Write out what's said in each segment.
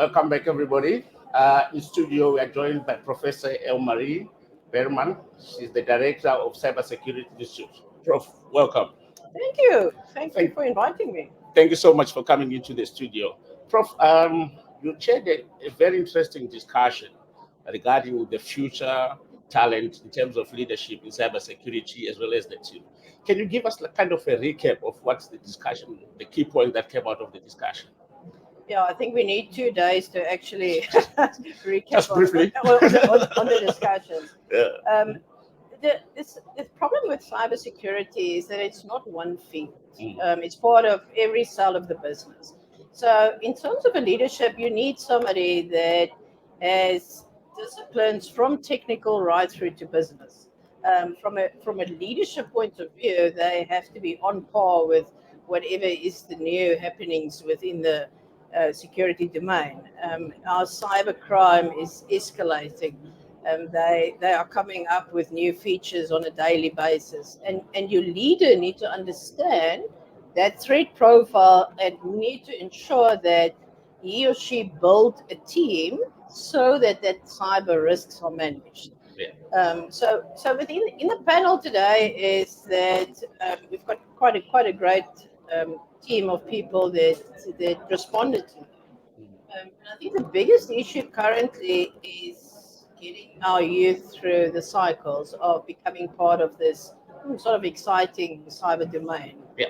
Welcome back, everybody. In studio, we are joined by Professor Elmarie Biermann. She's the Director of Cybersecurity Research. Prof, welcome. Thank you. Thank you for inviting me. Thank you so much for coming into the studio. Prof, you chaired a very interesting discussion regarding the future talent in terms of leadership in cybersecurity as well as the team. Can you give us kind of a recap of what's the discussion, the key points that came out of the discussion? Yeah, I think we need 2 days to actually recap Just briefly on the discussion. Yeah. The problem with cybersecurity is that it's not one field. It's part of every cell of the business. So in terms of a leadership, you need somebody that has disciplines from technical right through to business. From a leadership point of view, they have to be on par with whatever is the new happenings within the security domain. Our cybercrime is escalating. They are coming up with new features on a daily basis, and your leader need to understand that threat profile and need to ensure that he or she build a team so that cyber risks are managed. So within in the panel today is that we've got quite a great team of people that responded to them. And I think the biggest issue currently is getting our youth through the cycles of becoming part of this sort of exciting cyber domain. Yeah.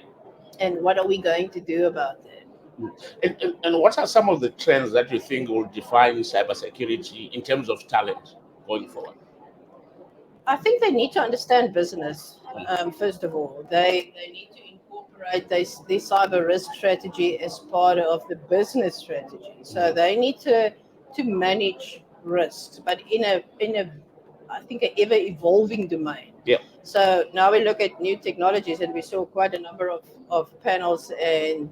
And what are we going to do about that? And what are some of the trends that you think will define cybersecurity in terms of talent going forward? I think they need to understand business, first of all. They need to incorporate their cyber risk strategy as part of the business strategy. So they need to manage risks, but in a I think an ever evolving domain. Yeah. So now we look at new technologies, and we saw quite a number of panels and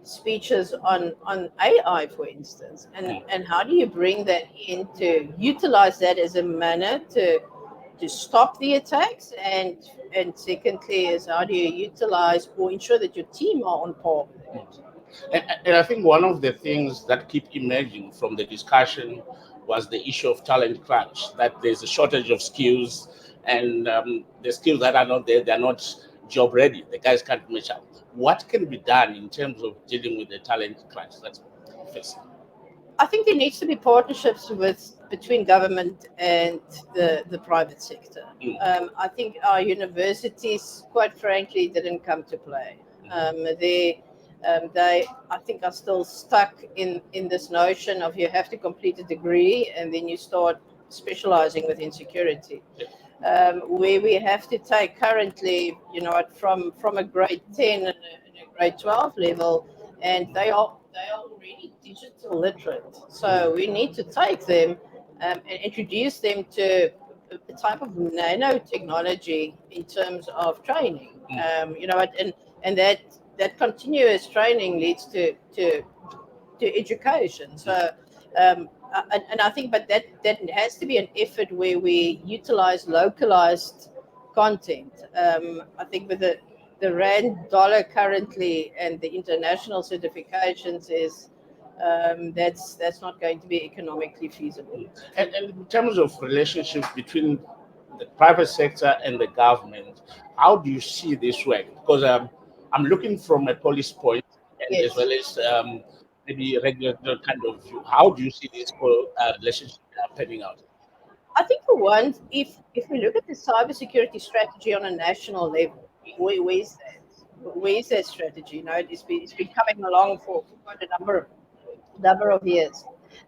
speeches on AI, for instance, and how do you bring that in to utilize that as a manner to stop the attacks, and secondly is how do you utilize or ensure that your team are on par with it. And I think one of the things that keep emerging from the discussion was the issue of talent crunch, that there's a shortage of skills, and the skills that are not there, they're not job ready. The guys can't match up. What can be done in terms of dealing with the talent crunch that's facing? I think there needs to be partnerships between government and the private sector. I think our universities, quite frankly, didn't come to play. They I think are still stuck in this notion of you have to complete a degree and then you start specializing within security. Where we have to take currently, from a grade 10 and a grade 12 level, and they are already digital literate. So we need to take them and introduce them to a type of nanotechnology in terms of training. And that continuous training leads to education. So and I think, but that has to be an effort where we utilize localized content. I think with the rand dollar currently and the international certifications is that's not going to be economically feasible. And in terms of relationships between the private sector and the government, how do you see this work? Because I'm looking from a policy point, and Yes. as well as maybe a regular kind of view. How do you see this relationship panning out? I think for one, if we look at the cybersecurity strategy on a national level, where's that strategy? It's been coming along for quite a number of years,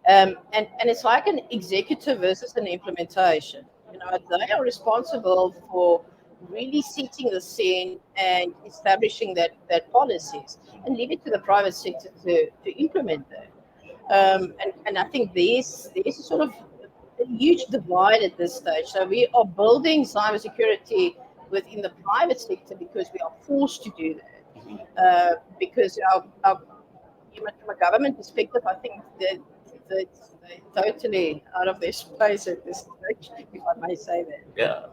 and it's like an executive versus an implementation. They are responsible for really setting the scene and establishing that policies, and leave it to the private sector to implement that. And I think there's sort of a huge divide at this stage. So we are building cybersecurity within the private sector because we are forced to do that. Because our from a government perspective, I think that they're totally out of their space at this stage, if I may say that. Yeah.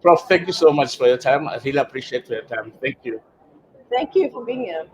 Prof, thank you so much for your time. I really appreciate your time. Thank you. Thank you for being here.